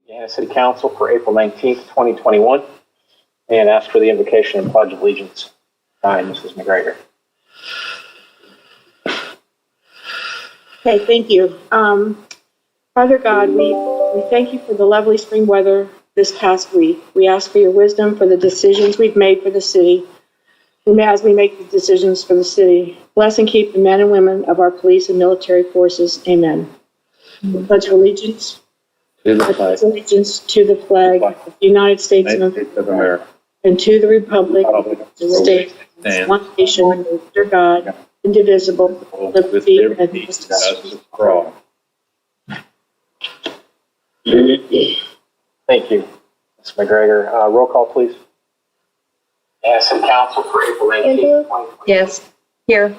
Gahanna City Council for April 19th, 2021, and ask for the invocation and pledge of allegiance by Mrs. McGregor. Okay, thank you. Father God, we thank you for the lovely spring weather this past week. We ask for your wisdom for the decisions we've made for the city. And as we make the decisions for the city, bless and keep the men and women of our police and military forces. Amen. We pledge allegiance to the flag of the United States of America and to the republic that stands one nation under God, indivisible, with liberty and justice for all. Thank you, Ms. McGregor. Roll call, please. Gahanna City Council for April 19th, 2021. Yes. Here.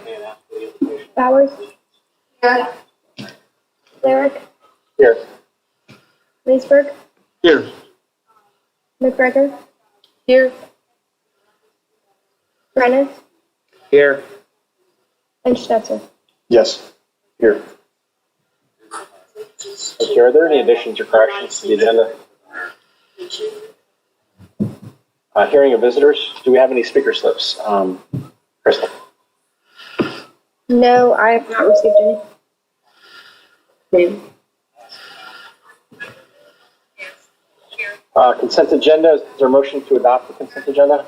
Bowers. Here. Lyric. Here. Leesburg. Here. McGregor. Here. Brennan. Here. And Schnetzer. Yes. Here. Thank you. Are there any additions or corrections to the agenda? Hearing of visitors, do we have any speaker slips? Crystal? No, I have not received any. Consent agenda, is there a motion to adopt the consent agenda?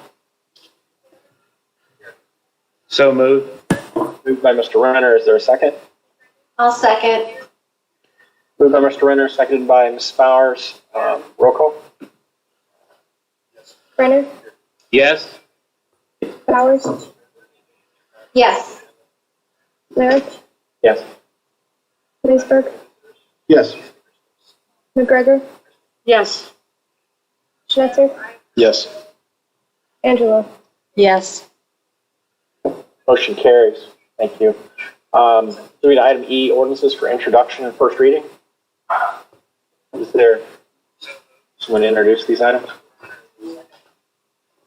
So moved. Moved by Mr. Renner, is there a second? I'll second. Moved by Mr. Renner, seconded by Ms. Bowers. Roll call? Brennan. Yes. Bowers. Yes. Lyric. Yes. Leesburg. Yes. McGregor. Yes. Schnetzer. Yes. Angelo. Yes. Motion carries. Thank you. Moving to item E, ordinances for introduction and first reading. Is there someone to introduce these items?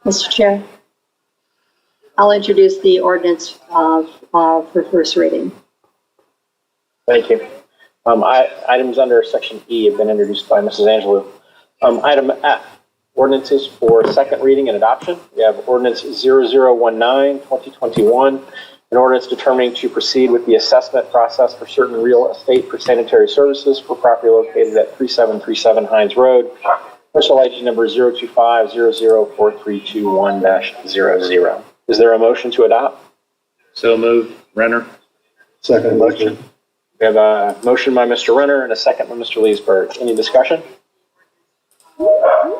Mr. Chair, I'll introduce the ordinance for first reading. Thank you. Items under section E have been introduced by Mrs. Angelou. Item F, ordinances for second reading and adoption. We have ordinance 0019-2021, an ordinance determining to proceed with the assessment process for certain real estate for sanitary services for property located at 3737 Hines Road. Parcel ID number 025004321-00. Is there a motion to adopt? So moved. Renner. Second motion. We have a motion by Mr. Renner and a second by Mr. Leesburg. Any discussion? Roll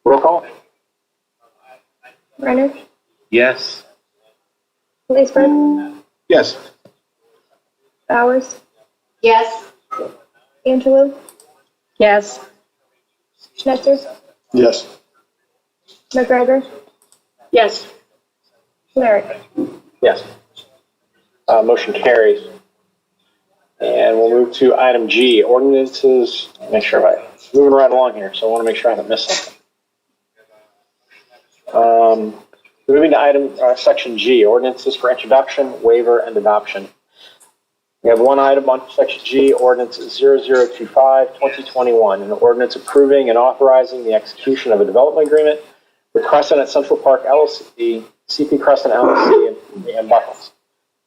call? Brennan. Yes. Leesburg. Yes. Bowers. Yes. Angelo. Yes. Schnetzer. Yes. McGregor. Yes. Lyric. Yes. Motion carries. And we'll move to item G, ordinances. Make sure I'm moving right along here, so I want to make sure I haven't missed something. Moving to item section G, ordinances for introduction, waiver, and adoption. We have one item on section G, ordinance 0025-2021, an ordinance approving and authorizing the execution of a development agreement with Crescent at Central Park LLC, CP Crescent LLC, and Buckles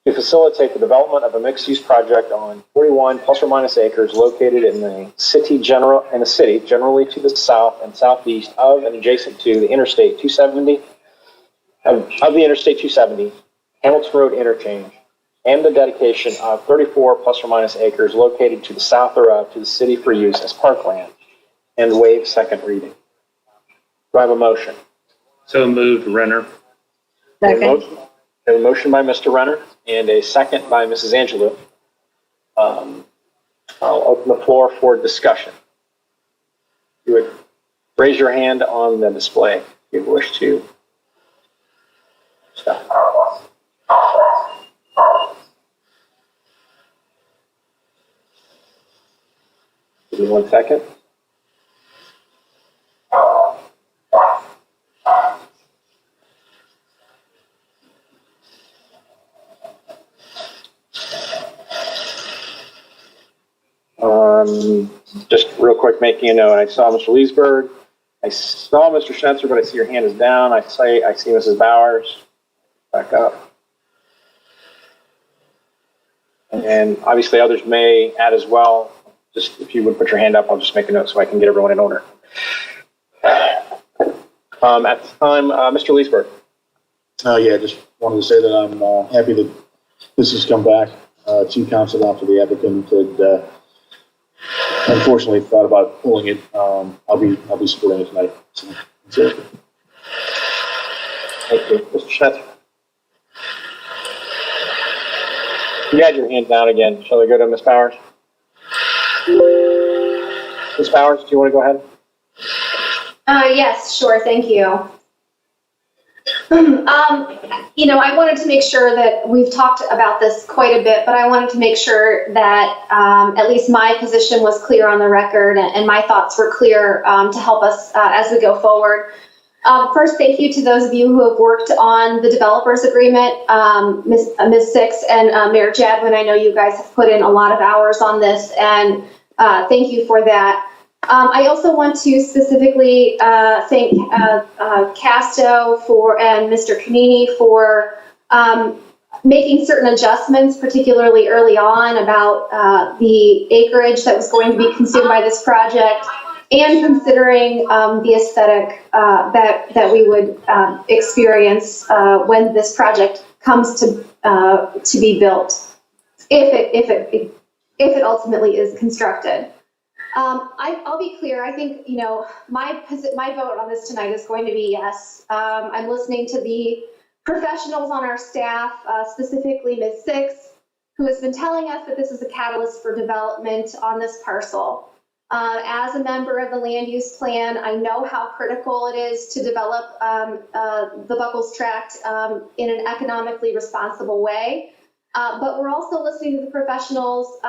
to facilitate the development of a mixed-use project on 41 plus or minus acres located in the city generally to the south and southeast of and adjacent to the Interstate 270 of the Interstate 270 Hamilton Road interchange, and the dedication of 34 plus or minus acres located to the south thereof to the city for use as parkland, and waive second reading. Do I have a motion? So moved. Renner. Second. A motion by Mr. Renner and a second by Mrs. Angelou. I'll open the floor for discussion. You would raise your hand on the display if you wish to. Give me 1 second. Just real quick, making a note, I saw Mr. Leesburg. I saw Mr. Schnetzer, but I see your hand is down. I see Mrs. Bowers. Back up. And obviously others may add as well. Just if you would put your hand up, I'll just make a note so I can get everyone in order. At this time, Mr. Leesburg. Yeah, just wanted to say that I'm happy that this has come back to council after the applicant had unfortunately thought about pulling it. I'll be supporting it tonight. So, that's it. Thank you. Mr. Schnetzer. You had your hand down again. Shall we go to Ms. Bowers? Ms. Bowers, do you want to go ahead? Yes, sure, thank you. I wanted to make sure that we've talked about this quite a bit, but I wanted to make sure that at least my position was clear on the record and my thoughts were clear to help us as we go forward. First, thank you to those of you who have worked on the developers agreement, Ms. Six and Mayor Jadwin. I know you guys have put in a lot of hours on this, and thank you for that. I also want to specifically thank Casto and Mr. Canini for making certain adjustments, particularly early on, about the acreage that was going to be consumed by this project, and considering the aesthetic that we would experience when this project comes to be built, if it ultimately is constructed. I'll be clear. I think, my vote on this tonight is going to be yes. I'm listening to the professionals on our staff, specifically Ms. Six, who has been telling us that this is a catalyst for development on this parcel. As a member of the land use plan, I know how critical it is to develop the Buckles Tract in an economically responsible way. But we're also listening to the professionals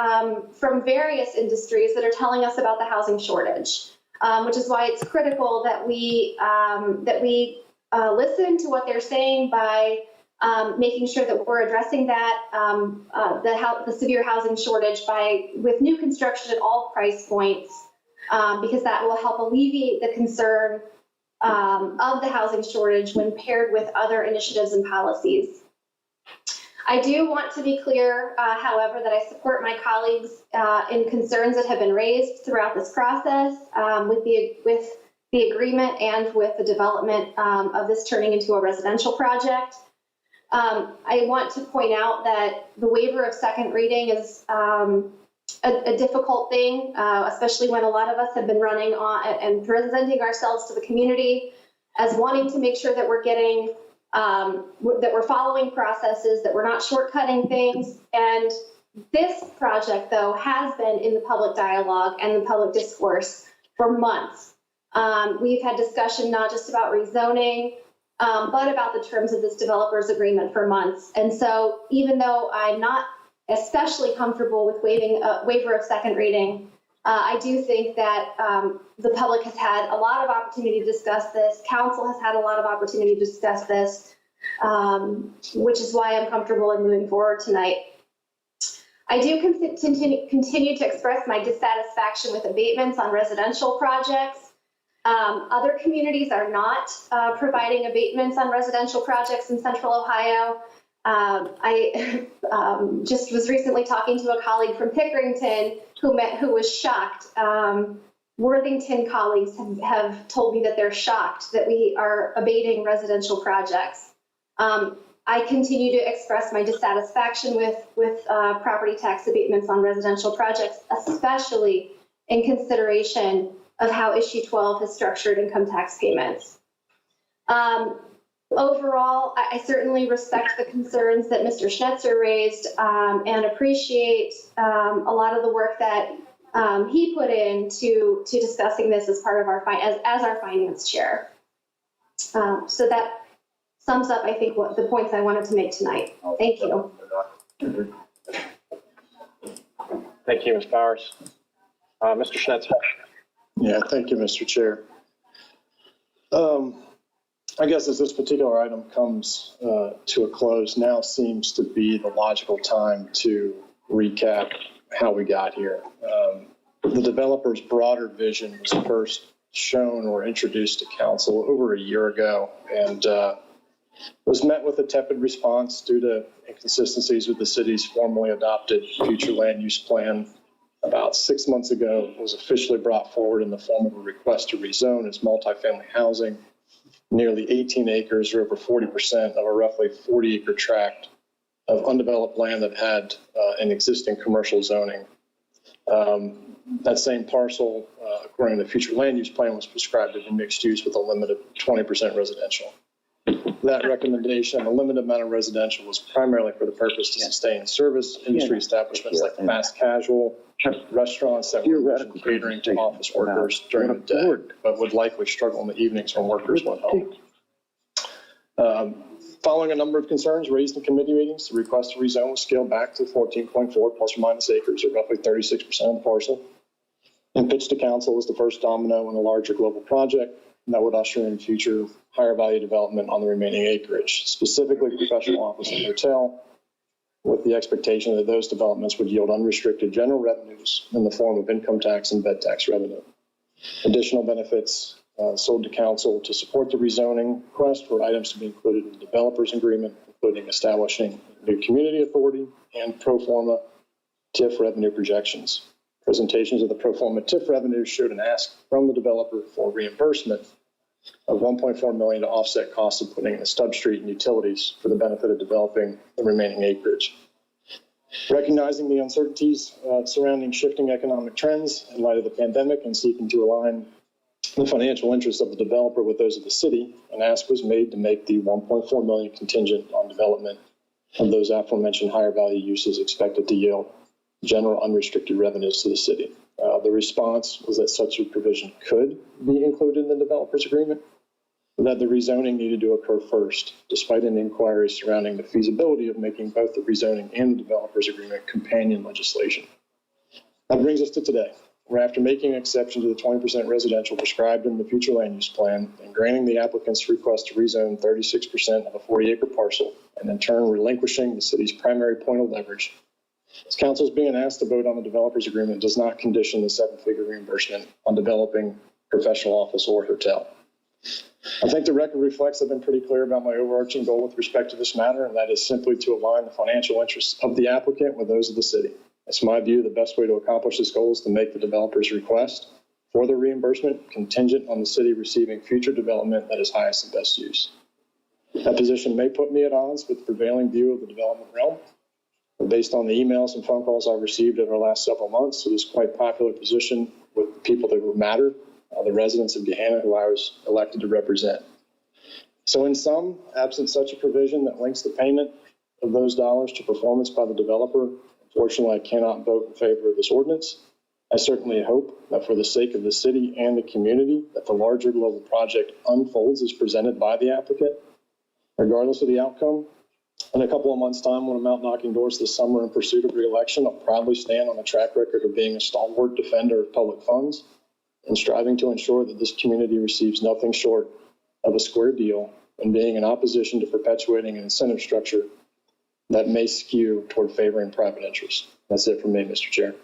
from various industries that are telling us about the housing shortage, which is why it's critical that we listen to what they're saying by making sure that we're addressing that the severe housing shortage with new construction at all price points, because that will help alleviate the concern of the housing shortage when paired with other initiatives and policies. I do want to be clear, however, that I support my colleagues in concerns that have been raised throughout this process with the agreement and with the development of this turning into a residential project. I want to point out that the waiver of second reading is a difficult thing, especially when a lot of us have been running on and presenting ourselves to the community as wanting to make sure that we're getting that we're following processes, that we're not shortcutting things. And this project, though, has been in the public dialogue and the public discourse for months. We've had discussion not just about rezoning, but about the terms of this developer's agreement for months. And so even though I'm not especially comfortable with waiving a waiver of second reading, I do think that the public has had a lot of opportunity to discuss this. Council has had a lot of opportunity to discuss this, which is why I'm comfortable in moving forward tonight. I do continue to express my dissatisfaction with abatements on residential projects. Other communities are not providing abatements on residential projects in Central Ohio. I just was recently talking to a colleague from Pickerington who was shocked. Worthington colleagues have told me that they're shocked that we are abating residential projects. I continue to express my dissatisfaction with property tax abatements on residential projects, especially in consideration of how Issue 12 has structured income tax payments. Overall, I certainly respect the concerns that Mr. Schnetzer raised and appreciate a lot of the work that he put into discussing this as part of our as our finance chair. So that sums up, I think, what the points I wanted to make tonight. Thank you. Thank you, Ms. Bowers. Mr. Schnetzer. Yeah, thank you, Mr. Chair. I guess as this particular item comes to a close, now seems to be the logical time to recap how we got here. The developer's broader vision was first shown or introduced to council over a year ago and was met with a tepid response due to inconsistencies with the city's formally adopted future land use plan. About 6 months ago, it was officially brought forward in the form of a request to rezone as multifamily housing, nearly 18 acres or over 40% of a roughly 40-acre tract of undeveloped land that had an existing commercial zoning. That same parcel, according to the future land use plan, was prescribed to be mixed use with a limit of 20% residential. That recommendation, a limited amount of residential, was primarily for the purpose to sustain service industry establishments like fast casual, restaurants that were catering to office workers during the day, but would likely struggle in the evenings when workers went home. Following a number of concerns raised in committee meetings, the request to rezone was scaled back to 14.4 plus or minus acres, or roughly 36% of the parcel, and pitched to council as the first domino in a larger global project that would usher in future higher value development on the remaining acreage, specifically professional office and hotel, with the expectation that those developments would yield unrestricted general revenues in the form of income tax and bed tax revenue. Additional benefits sold to council to support the rezoning request were items to be included in the developer's agreement, including establishing a new community authority and pro forma TIF revenue projections. Presentations of the pro forma TIF revenue showed an ask from the developer for reimbursement of $1.4 million to offset costs of putting in a stub street and utilities for the benefit of developing the remaining acreage. Recognizing the uncertainties surrounding shifting economic trends in light of the pandemic and seeking to align the financial interests of the developer with those of the city, an ask was made to make the $1.4 million contingent on development of those aforementioned higher value uses expected to yield general unrestricted revenues to the city. The response was that such a provision could be included in the developer's agreement, but that the rezoning needed to occur first, despite an inquiry surrounding the feasibility of making both the rezoning and the developer's agreement companion legislation. That brings us to today, where after making an exception to the 20% residential prescribed in the future land use plan and granting the applicant's request to rezone 36% of a 40-acre parcel, and in turn relinquishing the city's primary point of leverage, as council is being asked to vote on the developer's agreement does not condition the seven-figure reimbursement on developing professional office or hotel. I think the record reflects I've been pretty clear about my overarching goal with respect to this matter, and that is simply to align the financial interests of the applicant with those of the city. It's my view the best way to accomplish this goal is to make the developer's request for the reimbursement contingent on the city receiving future development that is highest and best use. That position may put me at odds with the prevailing view of the development realm. But based on the emails and phone calls I've received over the last several months, it is quite a popular position with the people that matter, the residents of Gahanna who I was elected to represent. So in sum, absent such a provision that links the payment of those dollars to performance by the developer, unfortunately, I cannot vote in favor of this ordinance. I certainly hope that for the sake of the city and the community, that the larger global project unfolds as presented by the applicant, regardless of the outcome. In a couple of months' time, when I'm out knocking doors this summer in pursuit of re-election, I'll proudly stand on a track record of being a stalwart defender of public funds and striving to ensure that this community receives nothing short of a square deal and being in opposition to perpetuating an incentive structure that may skew toward favoring private interests. That's it from me, Mr. Chair.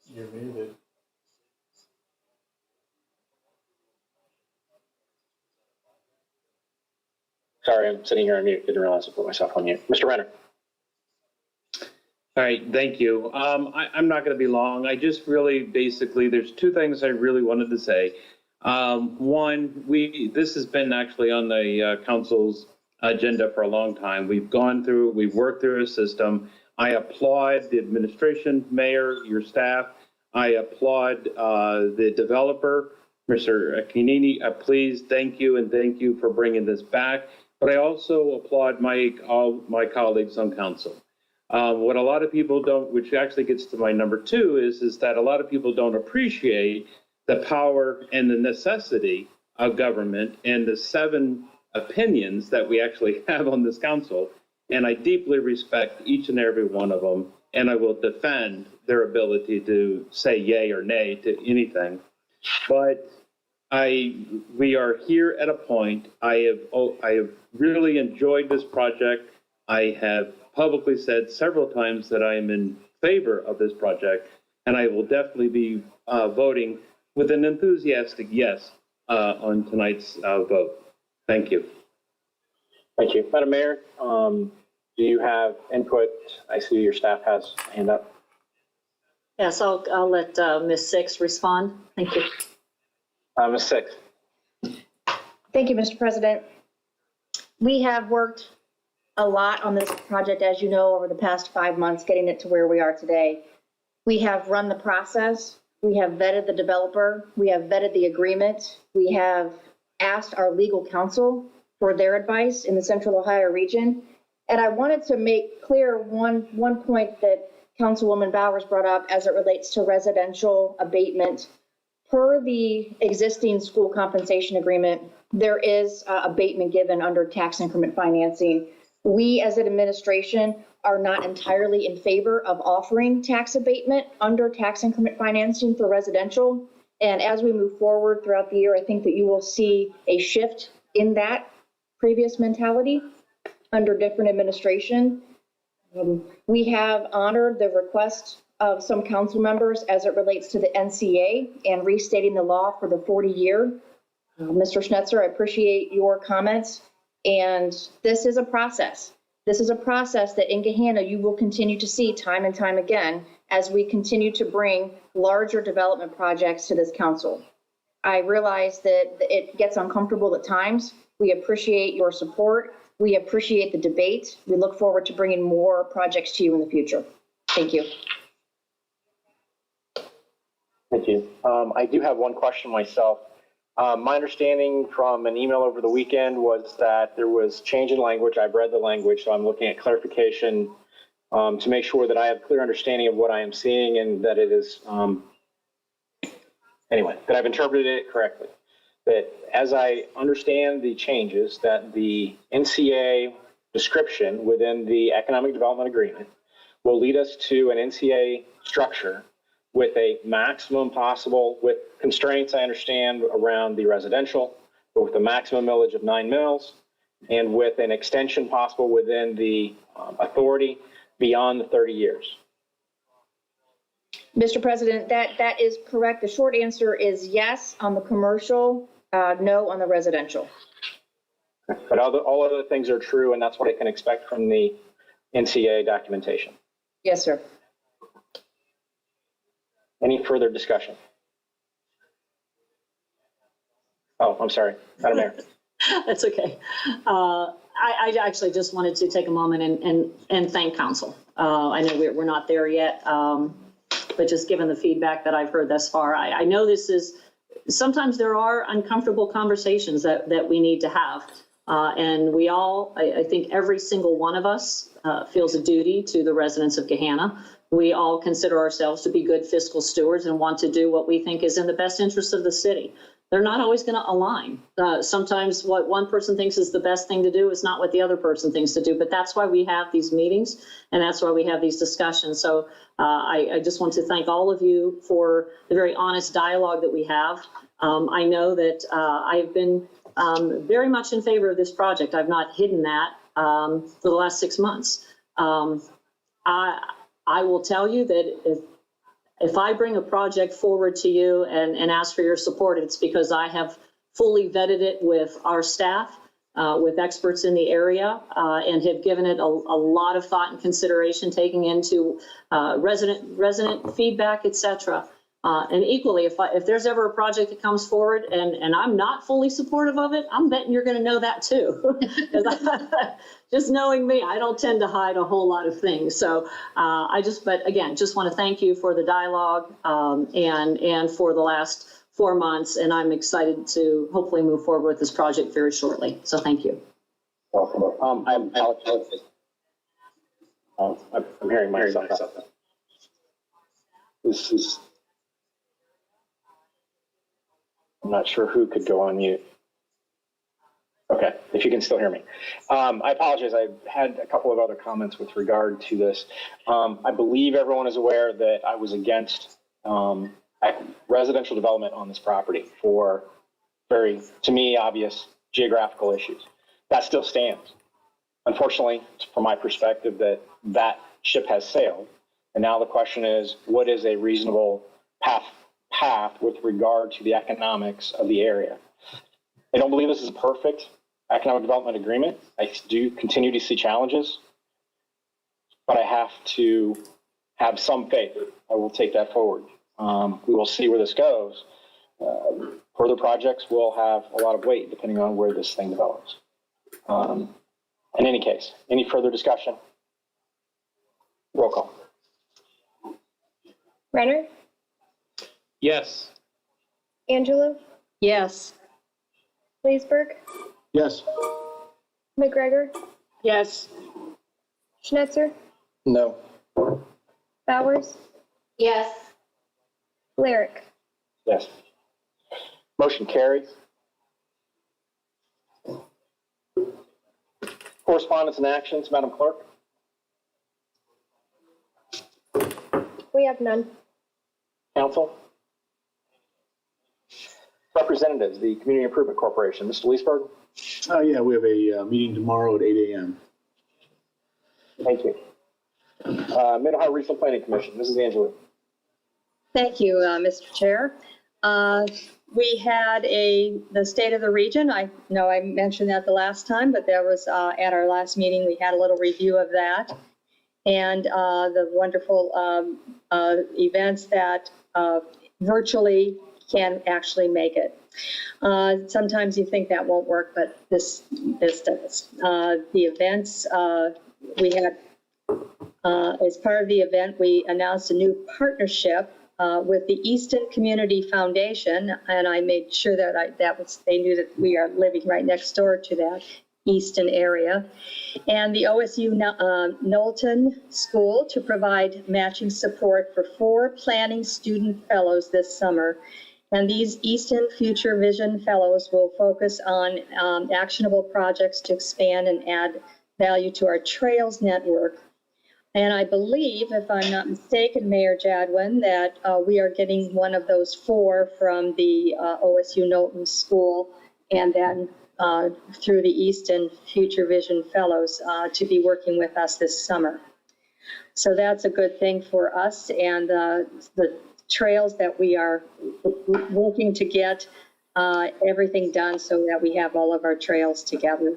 You're muted. Sorry, I'm sitting here on mute. Didn't realize I put myself on mute. Mr. Renner. All right, thank you. I'm not going to be long. I just really basically, there's two things I really wanted to say. One, this has been actually on the council's agenda for a long time. We've worked through a system. I applaud the administration, mayor, your staff. I applaud the developer, Mr. Kinini. Please, thank you, and thank you for bringing this back. But I also applaud all my colleagues on council. What a lot of people don't, which actually gets to my number two, is that a lot of people don't appreciate the power and the necessity of government and the 7 opinions that we actually have on this council. And I deeply respect each and every one of them, and I will defend their ability to say yay or nay to anything. But we are here at a point. I have really enjoyed this project. I have publicly said several times that I am in favor of this project, and I will definitely be voting with an enthusiastic yes on tonight's vote. Thank you. Thank you. Madam Mayor, do you have input? I see your staff has a hand up. Yes, I'll let Ms. Six respond. Thank you. Ms. Six. Thank you, Mr. President. We have worked a lot on this project, as you know, over the past 5 months, getting it to where we are today. We have run the process. We have vetted the developer. We have vetted the agreement. We have asked our legal counsel for their advice in the Central Ohio region. And I wanted to make clear one point that Councilwoman Bowers brought up as it relates to residential abatement. Per the existing school compensation agreement, there is abatement given under tax increment financing. We, as an administration, are not entirely in favor of offering tax abatement under tax increment financing for residential. And as we move forward throughout the year, I think that you will see a shift in that previous mentality under different administration. We have honored the request of some council members as it relates to the NCA and restating the law for the 40-year. Mr. Schnetzer, I appreciate your comments. And this is a process. This is a process that in Gahanna you will continue to see time and time again as we continue to bring larger development projects to this council. I realize that it gets uncomfortable at times. We appreciate your support. We appreciate the debate. We look forward to bringing more projects to you in the future. Thank you. Thank you. I do have one question myself. My understanding from an email over the weekend was that there was change in language. I've read the language, so I'm looking at clarification to make sure that I have clear understanding of what I am seeing and that it is, anyway, that I've interpreted it correctly. That as I understand the changes, that the NCA description within the Economic Development Agreement will lead us to an NCA structure with a maximum possible, with constraints I understand around the residential, but with a maximum millage of 9 mils, and with an extension possible within the authority beyond the 30 years. Mr. President, that is correct. The short answer is yes on the commercial, no on the residential. But all other things are true, and that's what I can expect from the NCA documentation. Yes, sir. Any further discussion? Oh, I'm sorry, Madam Mayor. That's okay. I actually just wanted to take a moment and thank council. I know we're not there yet, but just given the feedback that I've heard thus far, I know this is, sometimes there are uncomfortable conversations that we need to have. And we all, I think every single one of us feels a duty to the residents of Gahanna. We all consider ourselves to be good fiscal stewards and want to do what we think is in the best interest of the city. They're not always going to align. Sometimes what one person thinks is the best thing to do is not what the other person thinks to do, but that's why we have these meetings and that's why we have these discussions. So I just want to thank all of you for the very honest dialogue that we have. I know that I've been very much in favor of this project. I've not hidden that for the last 6 months. I will tell you that if I bring a project forward to you and ask for your support, it's because I have fully vetted it with our staff, with experts in the area, and have given it a lot of thought and consideration, taking into resident feedback, et cetera. And equally, if there's ever a project that comes forward and I'm not fully supportive of it, I'm betting you're going to know that too. Just knowing me, I don't tend to hide a whole lot of things. So but again, just want to thank you for the dialogue and for the last 4 months. And I'm excited to hopefully move forward with this project very shortly. So thank you. Welcome. I'm apologize. I'm hearing myself. This is. I'm not sure who could go on mute. Okay, if you can still hear me. I apologize. I had a couple of other comments with regard to this. I believe everyone is aware that I was against residential development on this property for very, to me, obvious geographical issues. That still stands. Unfortunately, from my perspective, that ship has sailed. And now the question is, what is a reasonable path with regard to the economics of the area? I don't believe this is a perfect economic development agreement. I do continue to see challenges, but I have to have some faith. I will take that forward. We will see where this goes. Further projects will have a lot of weight depending on where this thing develops. In any case, any further discussion? Roll call. Renner, Yes. Angelo, Yes. Leesburg, Yes. McGregor, Yes. Schnetzer, No. Bowers, Yes. Lyric. Yes. Motion carries. Correspondence and actions, Madam Clerk. We have none. Council. Representatives, the Community Improvement Corporation, Mr. Leesburg. Yeah, we have a meeting tomorrow at 8 a.m. Thank you. Mid-Ohio Regional Planning Commission, Mrs. Angela. Thank you, Mr. Chair. We had the State of the Region. I know I mentioned that the last time, but there was, at our last meeting, we had a little review of that. And the wonderful events that virtually can actually make it. Sometimes you think that won't work, but this does. The events, we had, as part of the event, we announced a new partnership with the Easton Community Foundation, and I made sure that they knew that we are living right next door to that Easton area, and the OSU Knowlton School to provide matching support for 4 planning student fellows this summer. And these Easton Future Vision Fellows will focus on actionable projects to expand and add value to our trails network. And I believe, if I'm not mistaken, Mayor Jadwin, that we are getting one of those 4 from the OSU Knowlton School, and then through the Easton Future Vision Fellows to be working with us this summer. So that's a good thing for us, and the trails that we are working to get everything done so that we have all of our trails together.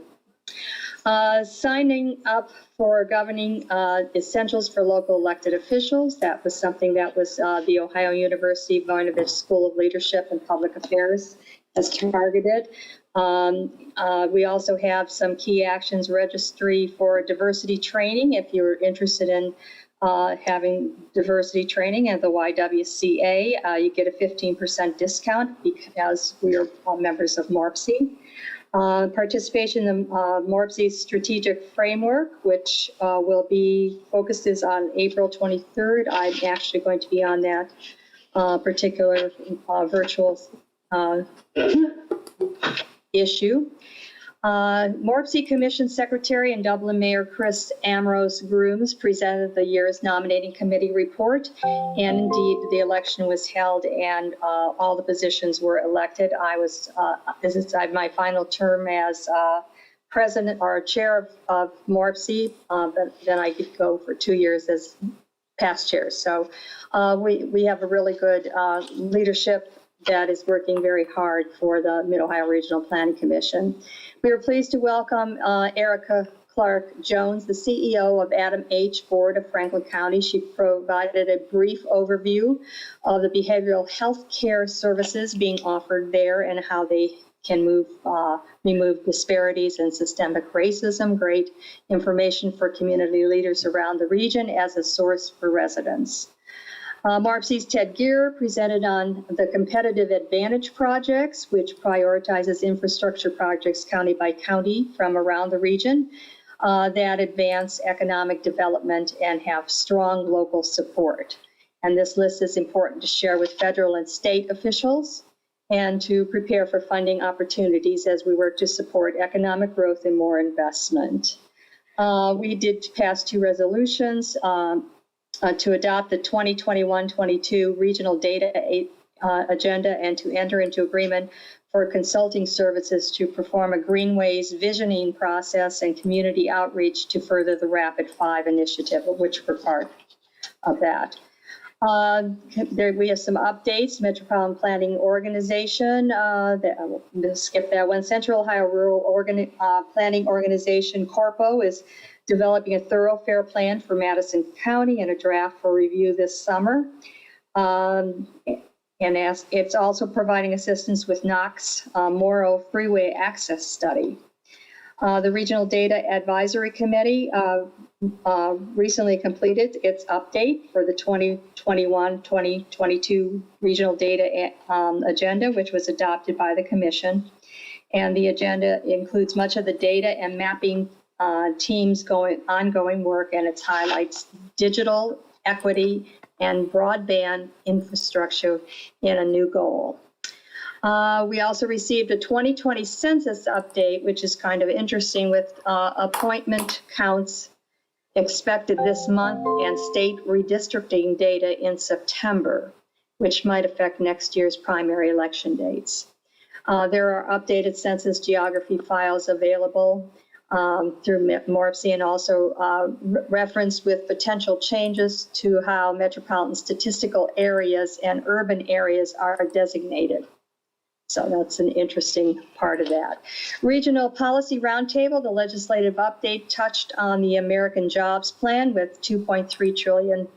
Signing up for governing essentials for local elected officials. That was something that was the Ohio University Voinovich School of Leadership and Public Affairs has targeted. We also have some key actions registry for diversity training. If you're interested in having diversity training at the YWCA, you get a 15% discount because we are members of MORPC. Participation in MORPC's strategic framework, which will be focused is on April 23rd. I'm actually going to be on that particular virtual issue. MORPC Commission Secretary and Dublin Mayor Chris Ambrose Grooms presented the year's nominating committee report, and indeed the election was held and all the positions were elected. This is my final term as president or chair of MORPC, but then I could go for 2 years as past chair. So we have a really good leadership that is working very hard for the Mid-Ohio Regional Planning Commission. We are pleased to welcome Erica Clark Jones, the CEO of Adam H. Board of Franklin County. She provided a brief overview of the behavioral health care services being offered there and how they can remove disparities and systemic racism. Great information for community leaders around the region as a source for residents. MORPC's Ted Gear presented on the Competitive Advantage Projects, which prioritizes infrastructure projects county by county from around the region that advance economic development and have strong local support. And this list is important to share with federal and state officials and to prepare for funding opportunities as we work to support economic growth and more investment. We did pass 2 resolutions to adopt the 2021-22 Regional Data Agenda and to enter into agreement for consulting services to perform a greenways visioning process and community outreach to further the Rapid 5 initiative, of which we're part of that. There we have some updates. Metropolitan Planning Organization, that I will skip that one. Central Ohio Rural Planning Organization, Corpo, is developing a thoroughfare plan for Madison County and a draft for review this summer. And it's also providing assistance with Knox-Morrow Freeway Access Study. The Regional Data Advisory Committee recently completed its update for the 2021-2022 Regional Data Agenda, which was adopted by the Commission. And the agenda includes much of the data and mapping teams' ongoing work, and it highlights digital equity and broadband infrastructure in a new goal. We also received a 2020 census update, which is kind of interesting, with appointment counts expected this month and state redistricting data in September, which might affect next year's primary election dates. There are updated census geography files available through MORPC, and also reference with potential changes to how metropolitan statistical areas and urban areas are designated. So that's an interesting part of that. Regional Policy Roundtable, the legislative update touched on the American Jobs Plan with $2.3 trillion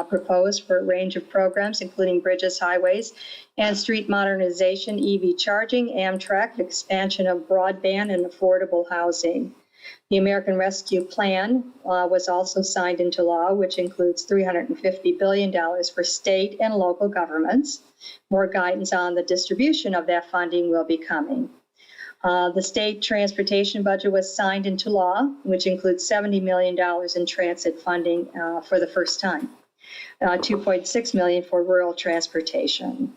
proposed for a range of programs, including bridges, highways, and street modernization, EV charging, Amtrak, expansion of broadband and affordable housing. The American Rescue Plan was also signed into law, which includes $350 billion for state and local governments. More guidance on the distribution of that funding will be coming. The state transportation budget was signed into law, which includes $70 million in transit funding for the first time, $2.6 million for rural transportation.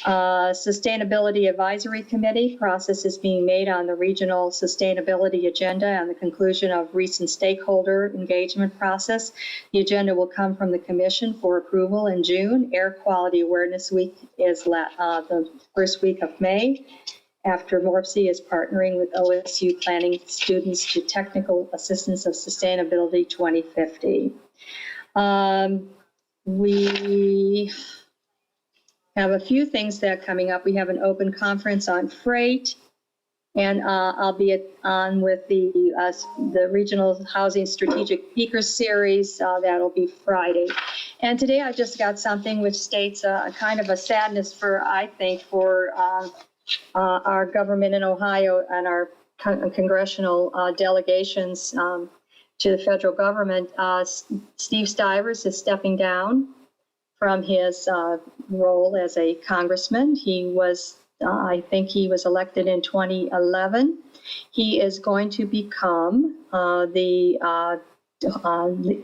Sustainability Advisory Committee process is being made on the regional sustainability agenda and the conclusion of recent stakeholder engagement process. The agenda will come from the Commission for approval in June. Air Quality Awareness Week is the first week of May, after MORPC is partnering with OSU Planning Students to Technical Assistance of Sustainability 2050. We have a few things that are coming up. We have an open conference on freight, and I'll be on with the Regional Housing Strategic Speaker Series. That'll be Friday. And today I just got something which states a kind of a sadness for our government in Ohio and our congressional delegations to the federal government. Steve Stivers is stepping down from his role as a congressman. He was, I think he was elected in 2011. He is going to become the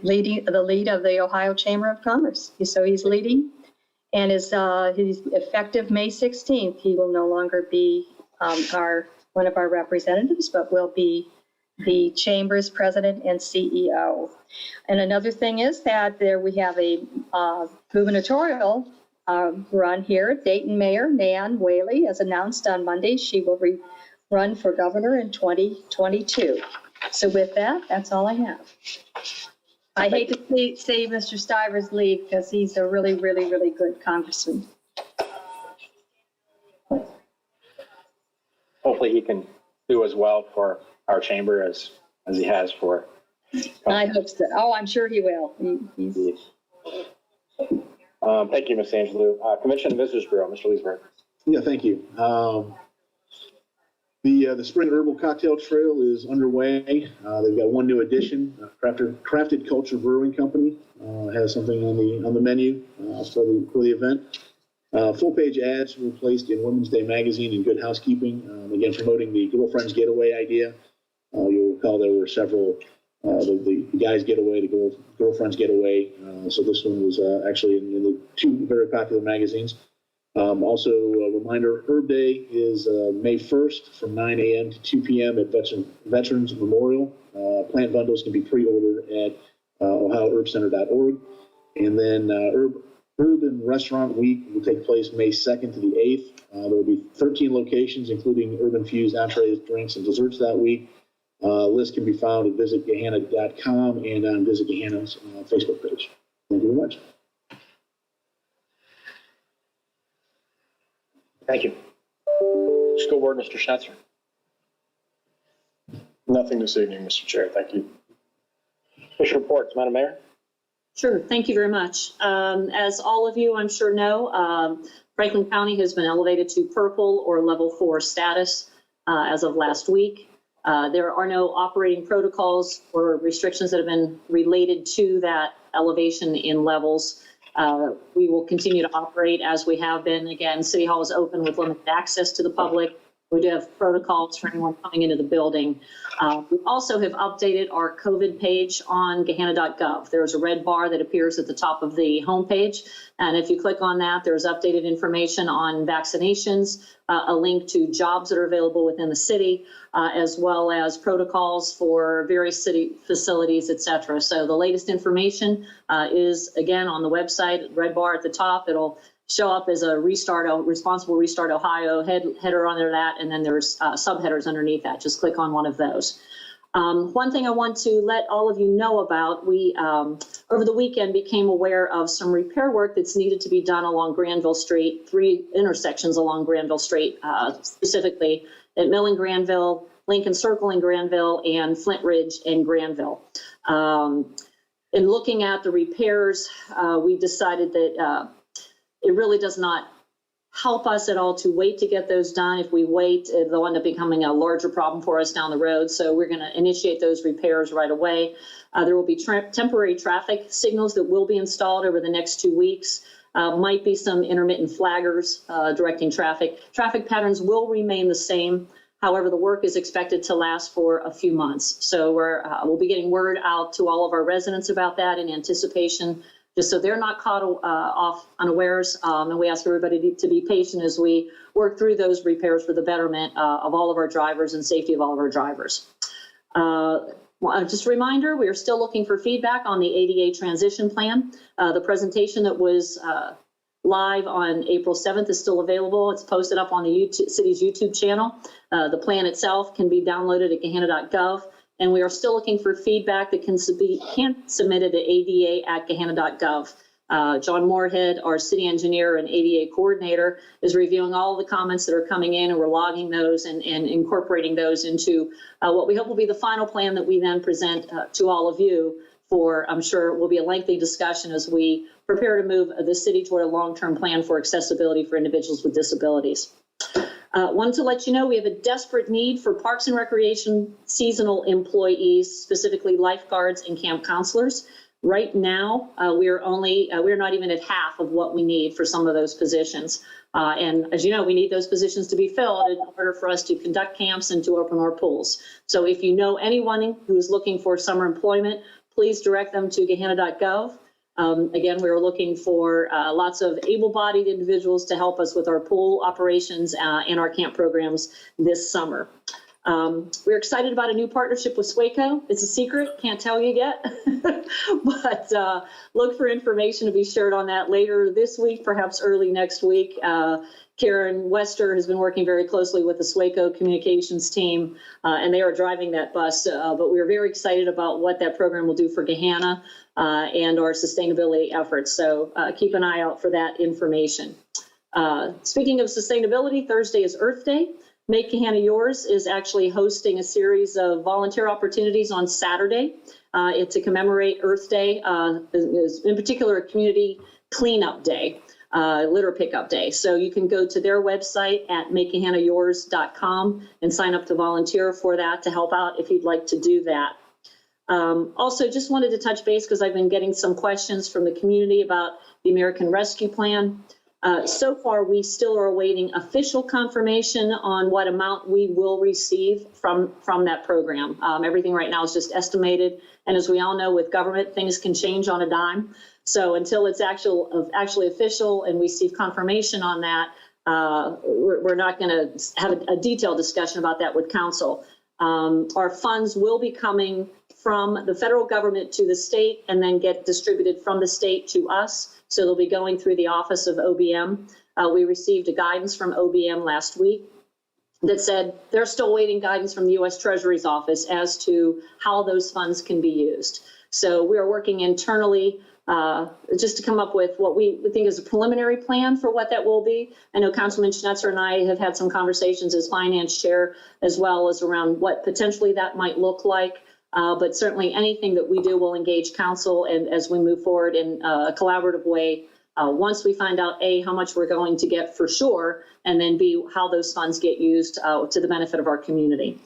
lead of the Ohio Chamber of Commerce. So he's leading, and he's effective May 16th. He will no longer be one of our representatives, but will be the Chamber's president and CEO. And another thing is that we have a gubernatorial run here. Dayton Mayor Nan Whaley has announced on Monday she will run for governor in 2022. So with that, that's all I have. I hate to see Mr. Stivers leave because he's a really, really, really good congressman. Hopefully he can do as well for our chamber as he has for. I hope so. Oh, I'm sure he will. Thank you, Ms. Angelou. Convention and Visitors Bureau, Mr. Leesburg. Yeah, thank you. The Spring Herbal Cocktail Trail is underway. They've got one new addition. Crafted Culture Brewing Company has something on the menu for the event. Full page ads were placed in Women's Day magazine and Good Housekeeping, again promoting the Girlfriends Getaway idea. You'll recall there were several, the guys getaway, the girlfriends getaway. So this one was actually in the two very popular magazines. Also, a reminder, Herb Day is May 1st from 9 a.m. to 2 p.m. at Veterans Memorial. Plant bundles can be pre-ordered at ohioherbcenter.org. And then Urban Restaurant Week will take place May 2nd to the 8th. There will be 13 locations, including urban fused entrees, drinks, and desserts that week. List can be found at visitgahanna.com and on Visit Gahanna's Facebook page. Thank you very much. Thank you. School Board, Mr. Schnetzer. Nothing this evening, Mr. Chair. Thank you. Official reports, Madam Mayor. Sure, thank you very much. As all of you, I'm sure know, Franklin County has been elevated to purple or level 4 status as of last week. There are no operating protocols or restrictions that have been related to that elevation in levels. We will continue to operate as we have been. Again, City Hall is open with limited access to the public. We do have protocols for anyone coming into the building. We also have updated our COVID page on Gahanna.gov. There's a red bar that appears at the top of the homepage. And if you click on that, there's updated information on vaccinations, a link to jobs that are available within the city, as well as protocols for various city facilities, et cetera. So the latest information is, again, on the website, red bar at the top. It'll show up as a Responsible Restart Ohio header under that, and then there's subheaders underneath that. Just click on one of those. One thing I want to let all of you know about, we over the weekend became aware of some repair work that's needed to be done along Granville Street, 3 intersections along Granville Street, specifically at Mill and Granville, Lincoln Circle in Granville, and Flint Ridge in Granville. In looking at the repairs, we decided that it really does not help us at all to wait to get those done. If we wait, they'll end up becoming a larger problem for us down the road. So we're going to initiate those repairs right away. There will be temporary traffic signals that will be installed over the next 2 weeks. Might be some intermittent flaggers directing traffic. Traffic patterns will remain the same. However, the work is expected to last for a few months. So we'll be getting word out to all of our residents about that in anticipation, just so they're not caught off unawares. And we ask everybody to be patient as we work through those repairs for the betterment of all of our drivers and safety of all of our drivers. Just a reminder, we are still looking for feedback on the ADA transition plan. The presentation that was live on April 7th is still available. It's posted up on the city's YouTube channel. The plan itself can be downloaded at Gahanna.gov. And we are still looking for feedback that can be submitted to ada@gahanna.gov. John Moorhead, our city engineer and ADA coordinator, is reviewing all of the comments that are coming in, and we're logging those and incorporating those into what we hope will be the final plan that we then present to all of you for, I'm sure it will be a lengthy discussion as we prepare to move the city toward a long-term plan for accessibility for individuals with disabilities. Wanted to let you know we have a desperate need for Parks and Recreation seasonal employees, specifically lifeguards and camp counselors. Right now, we're not even at half of what we need for some of those positions. And as you know, we need those positions to be filled in order for us to conduct camps and to open our pools. So if you know anyone who is looking for summer employment, please direct them to Gahanna.gov. Again, we were looking for lots of able-bodied individuals to help us with our pool operations and our camp programs this summer. We're excited about a new partnership with SWACO. It's a secret, can't tell you yet, but look for information to be shared on that later this week, perhaps early next week. Karen Wester has been working very closely with the SWACO communications team, and they are driving that bus. But we're very excited about what that program will do for Gahanna and our sustainability efforts. So keep an eye out for that information. Speaking of sustainability, Thursday is Earth Day. Make Gahanna Yours is actually hosting a series of volunteer opportunities on Saturday. It's to commemorate Earth Day, in particular a community cleanup day. Litter pickup day. So you can go to their website at makegahannayours.com and sign up to volunteer for that, to help out if you'd like to do that. Also, just wanted to touch base because I've been getting some questions from the community about the American Rescue Plan. So far, we still are awaiting official confirmation on what amount we will receive from that program. Everything right now is just estimated. And as we all know, with government, things can change on a dime. So until it's actually official and we receive confirmation on that, we're not going to have a detailed discussion about that with council. Our funds will be coming from the federal government to the state and then get distributed from the state to us. So they'll be going through the office of OBM. We received a guidance from OBM last week that said they're still waiting guidance from the U.S. Treasury's office as to how those funds can be used. So we are working internally just to come up with what we think is a preliminary plan for what that will be. I know Councilman Schnetzer and I have had some conversations as finance chair, as well as around what potentially that might look like. But certainly anything that we do will engage council and as we move forward in a collaborative way. Once we find out, A, how much we're going to get for sure, and then B, how those funds get used to the benefit of our community.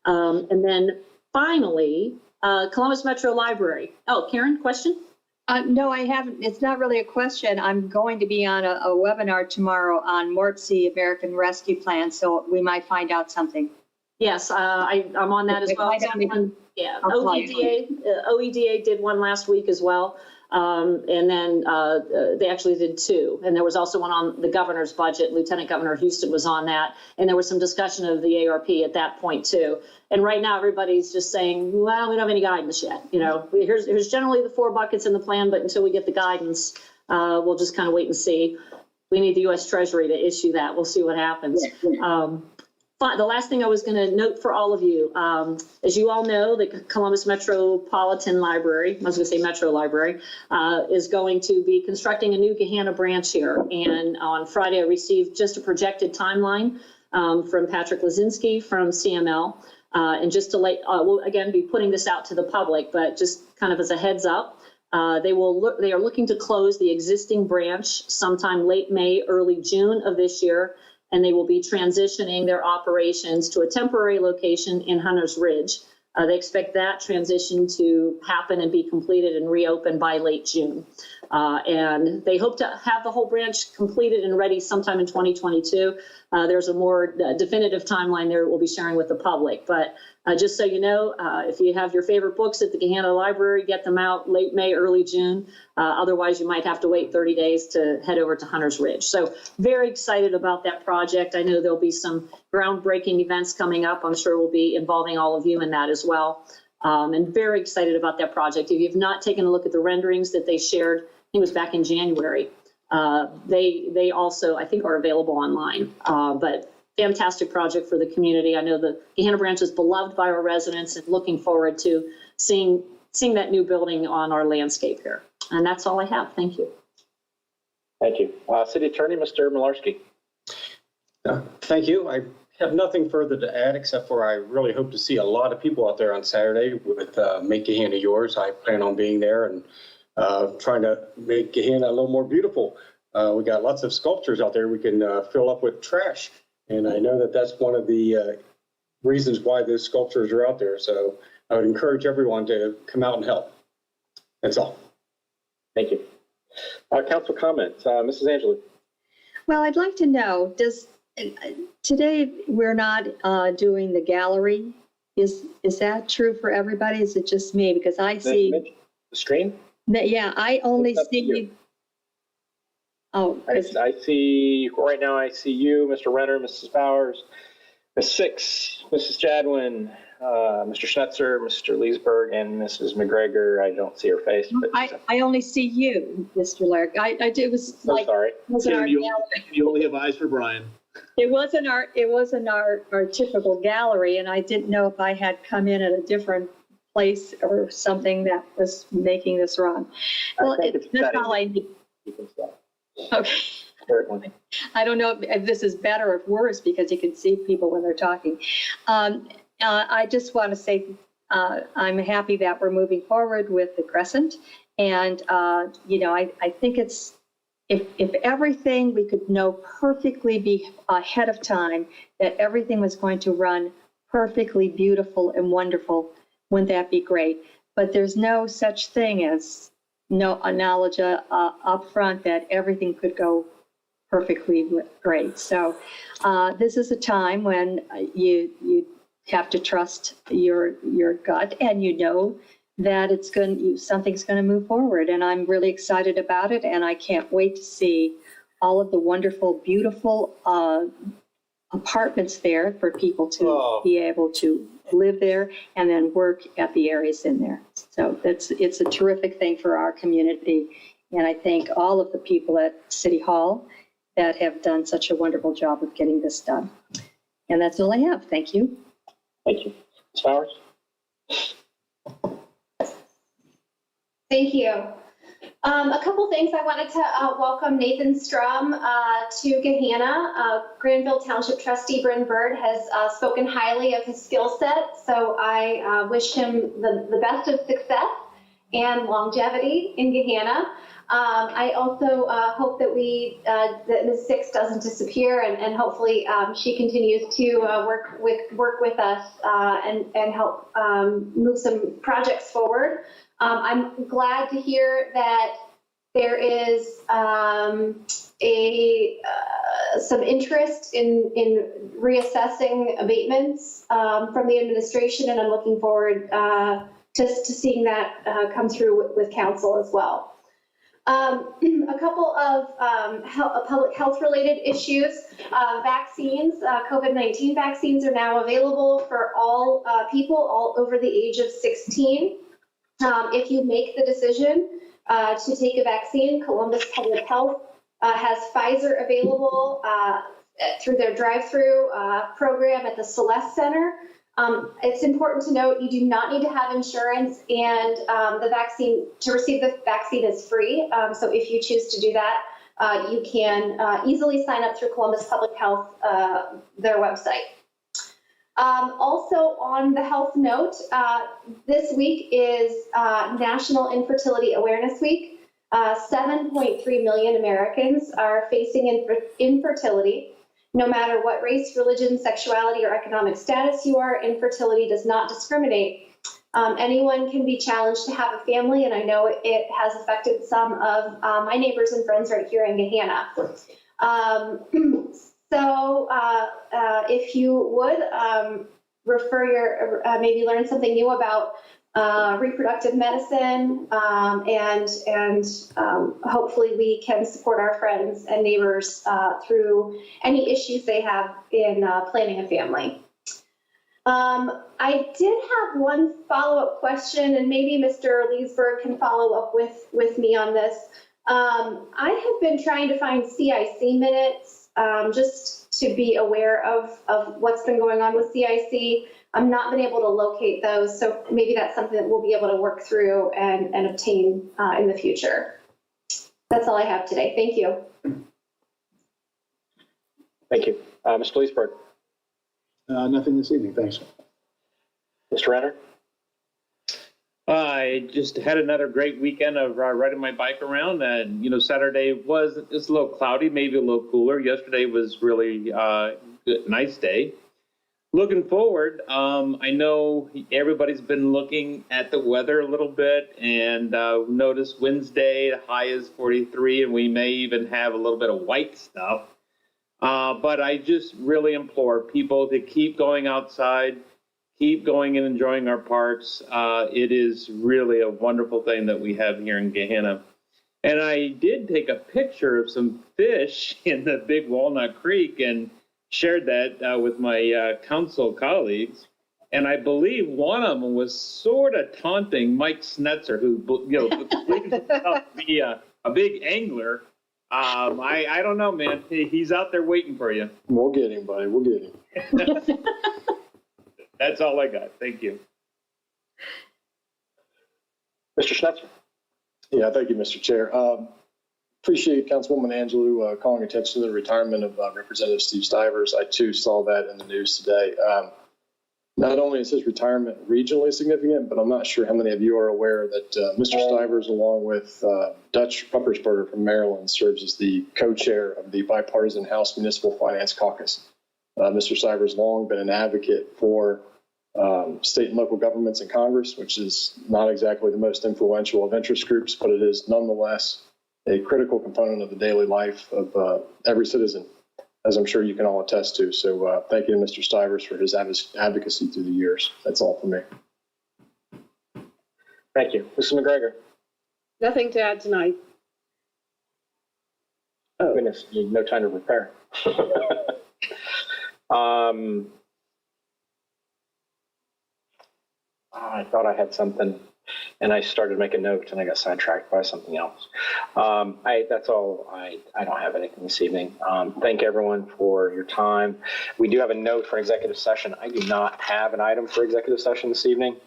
And then finally, Columbus Metro Library. Oh, Karen, question? No, I haven't. It's not really a question. I'm going to be on a webinar tomorrow on MORPC American Rescue Plan, so we might find out something. Yes, I'm on that as well. Yeah, OEDA did one last week as well. And then they actually did two. And there was also one on the governor's budget. Lieutenant Governor Houston was on that. And there was some discussion of the ARP at that point too. And right now everybody's just saying, well, we don't have any guidance yet. You know, here's generally the 4 buckets in the plan, but until we get the guidance, we'll just kind of wait and see. We need the U.S. Treasury to issue that. We'll see what happens. The last thing I was going to note for all of you, as you all know, the Columbus Metropolitan Library, I was going to say Metro Library, is going to be constructing a new Gahanna branch here. And on Friday, I received just a projected timeline from Patrick Lazinski from CML. And just to we'll again be putting this out to the public, but just kind of as a heads up, they are looking to close the existing branch sometime late May, early June of this year. And they will be transitioning their operations to a temporary location in Hunters Ridge. They expect that transition to happen and be completed and reopened by late June. And they hope to have the whole branch completed and ready sometime in 2022. There's a more definitive timeline there we'll be sharing with the public. But just so you know, if you have your favorite books at the Gahanna Library, get them out late May, early June. Otherwise, you might have to wait 30 days to head over to Hunters Ridge. So very excited about that project. I know there'll be some groundbreaking events coming up. I'm sure we'll be involving all of you in that as well. And very excited about that project. If you've not taken a look at the renderings that they shared, I think it was back in January, they also, I think, are available online. But fantastic project for the community. I know the Gahanna branch is beloved by our residents and looking forward to seeing that new building on our landscape here. And that's all I have. Thank you. Thank you. City Attorney, Mr. Malarski. Thank you. I have nothing further to add except for I really hope to see a lot of people out there on Saturday with Make Gahanna Yours. I plan on being there and trying to make Gahanna a little more beautiful. We got lots of sculptures out there we can fill up with trash. And I know that that's one of the reasons why those sculptures are out there. So I would encourage everyone to come out and help. That's all. Thank you. Council comments. Mrs. Angeli. Well, I'd like to know, today we're not doing the gallery. Is that true for everybody? Is it just me? Because I see the screen. Yeah, I only see. Oh, I see right now. I see you, Mr. Renner, Mrs. Bowers, Ms. Six, Mrs. Jadwin, Mr. Schnetzer, Mr. Leesburg, and Mrs. McGregor. I don't see her face. But I only see you, Mr. Larrick. I did was so like. Sorry. Tim, you only have eyes for Brian. It wasn't our typical gallery, and I didn't know if I had come in at a different place or something that was making this wrong. Well, that's all I need. Okay. I don't know if this is better or worse because you can see people when they're talking. I just want to say I'm happy that we're moving forward with the Crescent. And, I think it's, if everything we could know perfectly be ahead of time, that everything was going to run perfectly beautiful and wonderful, wouldn't that be great? But there's no such thing as a knowledge up front that everything could go perfectly great. So this is a time when you have to trust your gut, and that something's going to move forward. And I'm really excited about it, and I can't wait to see all of the wonderful, beautiful apartments there for people to be able to live there and then work at the areas in there. So it's a terrific thing for our community. And I thank all of the people at City Hall that have done such a wonderful job of getting this done. And that's all I have. Thank you. Thank you. Ms. Powers? Thank you. A couple things I wanted to welcome Nathan Strum to Gahanna. Granville Township Trustee Bryn Bird has spoken highly of his skill set, so I wish him the best of success and longevity in Gahanna. I also hope that that Ms. Six doesn't disappear, and hopefully she continues to work with us and help move some projects forward. I'm glad to hear that there is some interest in reassessing abatements from the administration, and I'm looking forward to seeing that come through with council as well. A couple of public health related issues. Vaccines, COVID-19 vaccines are now available for all people all over the age of 16. If you make the decision to take a vaccine, Columbus Public Health has Pfizer available through their drive-through program at the Celeste Center. It's important to note you do not need to have insurance, and to receive the vaccine is free. So if you choose to do that, you can easily sign up through Columbus Public Health, their website. Also on the health note, this week is National Infertility Awareness Week. 7.3 million Americans are facing infertility. No matter what race, religion, sexuality, or economic status you are, infertility does not discriminate. Anyone can be challenged to have a family, and I know it has affected some of my neighbors and friends right here in Gahanna. So if you would maybe learn something new about reproductive medicine, and hopefully we can support our friends and neighbors through any issues they have in planning a family. I did have one follow-up question, and maybe Mr. Leesburg can follow up with me on this. I have been trying to find CIC minutes just to be aware of what's been going on with CIC. I've not been able to locate those, so maybe that's something that we'll be able to work through and obtain in the future. That's all I have today. Thank you. Thank you. Mr. Leesburg? Nothing this evening, thanks. Mr. Renner? I just had another great weekend of riding my bike around, and Saturday it's a little cloudy, maybe a little cooler. Yesterday was really nice day. Looking forward, I know everybody's been looking at the weather a little bit, and noticed Wednesday the high is 43, and we may even have a little bit of white stuff. But I just really implore people to keep going outside, keep going and enjoying our parks. It is really a wonderful thing that we have here in Gahanna. And I did take a picture of some fish in the Big Walnut Creek and shared that with my council colleagues. And I believe one of them was sort of taunting Mike Snetzer, who believes himself to be a big angler. I don't know, man. He's out there waiting for you. We'll get him, buddy. We'll get him. That's all I got. Thank you. Mr. Schnetzer? Yeah, thank you, Mr. Chair. Appreciate Councilwoman Angelou calling attention to the retirement of Representative Steve Stivers. I too saw that in the news today. Not only is his retirement regionally significant, but I'm not sure how many of you are aware that Mr. Stivers, along with Dutch Puppersberger from Maryland, serves as the co-chair of the bipartisan House Municipal Finance Caucus. Mr. Stivers has long been an advocate for state and local governments in Congress, which is not exactly the most influential of interest groups, but it is nonetheless a critical component of the daily life of every citizen, as I'm sure you can all attest to. So thank you to Mr. Stivers for his advocacy through the years. That's all for me. Thank you. Mrs. McGregor? Nothing to add tonight. Oh, goodness, you need no time to prepare. I thought I had something, and I started to make a note, and I got sidetracked by something else. That's all. I don't have anything this evening. Thank everyone for your time. We do have a note for executive session. I do not have an item for executive session this evening.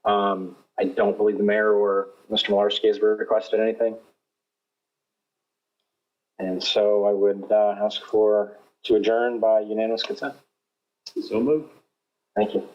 I don't believe the mayor or Mr. Malarski has requested anything. And so I would ask to adjourn by unanimous consent. So moved. Thank you.